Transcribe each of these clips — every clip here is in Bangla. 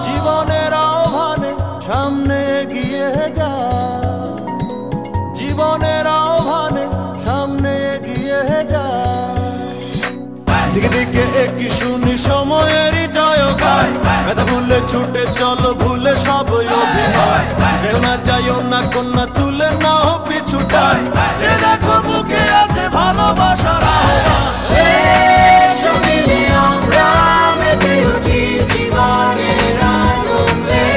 জীবনের আহ্বানে সামনে এগিয়ে যা, জীবনের আহ্বানে সামনে এগিয়ে যা। দিকে দিকে একই শুনি সময়েরই জয়গান, ব্যথা ভুলে ছুটে চলো ভুলে সব অভিনয়। যেও না যাইও না কন্যা তুলে নাও পিছুটান, যে দেখো বুকে আছে ভালোবাসার আহ্বান। এসো মিলে আমরা মেতে উঠি জীবনের আনন্দে,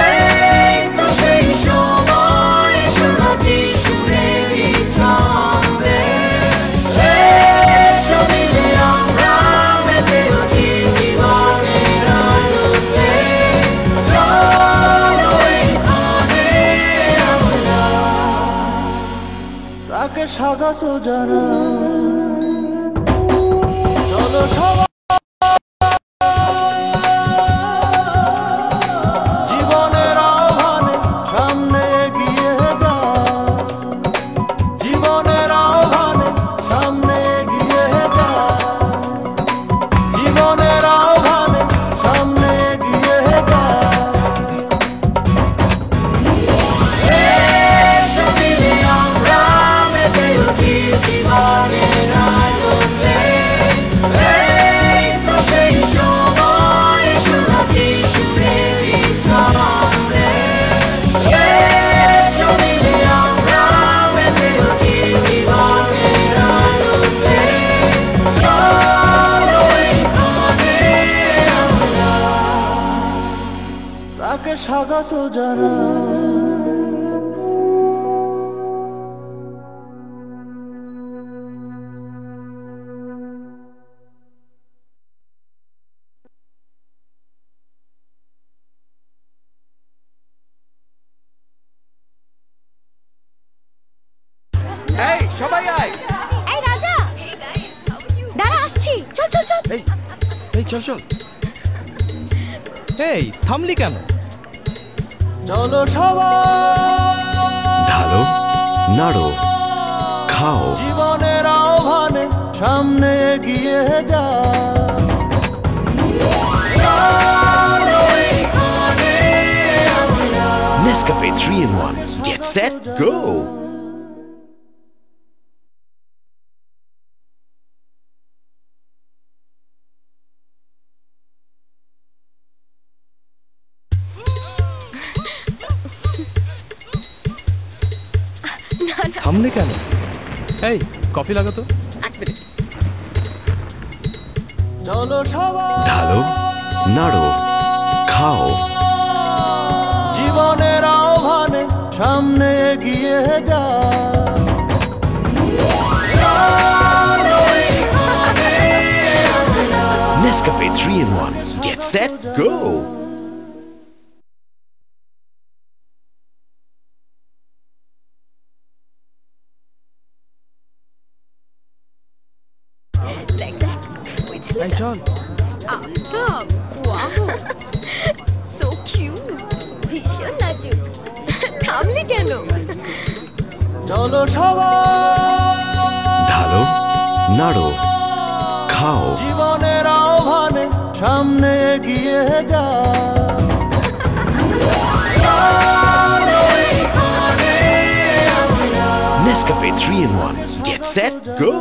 এই তো সেই সময় শোনাচ্ছি সুরেরই ছন্দে। এসো মিলে আমরা মেতে উঠি জীবনের আনন্দে, চলো এইখানে আমরা তাকে স্বাগত জানাই। চলো সবাই জীবনের আহ্বানে সামনে এগিয়ে যা, জীবনের আহ্বানে সামনে এগিয়ে যা, জীবনের আহ্বানে সামনে এগিয়ে যা। এসো মিলে আমরা মেতে উঠি জীবনের আনন্দে, এই তো সেই সময় শোনাচ্ছি সুরেরই ছন্দে। এসো মিলে আমরা মেতে উঠি জীবনের আনন্দে, চলো এইখানে আমরা তাকে স্বাগত জানাই। এই সবাই আয়। এই রাজা, দাঁড়া আসছি, চল চল চল। এই এই চল চল। এই থামলি কেন? চলো সবাই ঢালো, নাড়ো, খাও। জীবনের আহ্বানে সামনে এগিয়ে যা, Nescafe 3-in-1. Get set, go! থামলি কেন? এই কফি লাগাতো। চলো সবাই ঢালো, নাড়ো, খাও। জীবনের আহ্বানে সামনে এগিয়ে যা, Nescafe 3-in-1. Get set, go! দেখ দেখ, ওই ছেলে। এই চল। আফতাব, ওয়াও, সো কিউট, ভীষণ লাজুক। থামলি কেন? চলো সবাই ঢালো, নাড়ো, খাও। জীবনের আহ্বানে সামনে এগিয়ে যা, Nescafe 3-in-1. Get set, go!